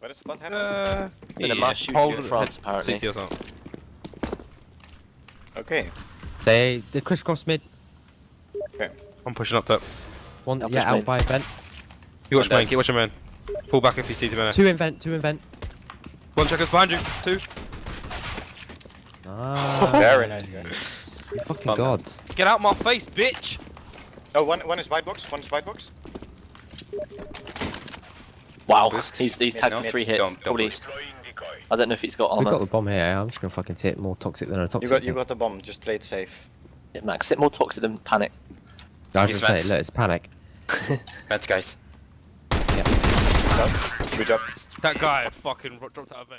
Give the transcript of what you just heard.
What is what happened? In a mass shooting in France, apparently. CT or something. Okay. They crisscross mid. Okay. I'm pushing up top. One, I'll yeah, push out mid. by vent. You watch One main, dead. keep watching main. Pull back if you see them. Two in vent, two in vent. One checkers behind you, two. Very nice, guys. You fucking gods. Get out my face, bitch! Oh, one is white box. One is white box. Wow, Boost. he's Mid, tagged for mid. 3 hits. Don't Probably. boost. I don't know if he's got We've armor. got the bomb here. I'm just gonna fucking sit more toxic than a You toxic. got the bomb. Just play it safe. Yeah, Max, sit more toxic than panic. I was He's just vents. saying, look, it's panic. Vents, guys. Good job. That guy fucking dropped out of vein.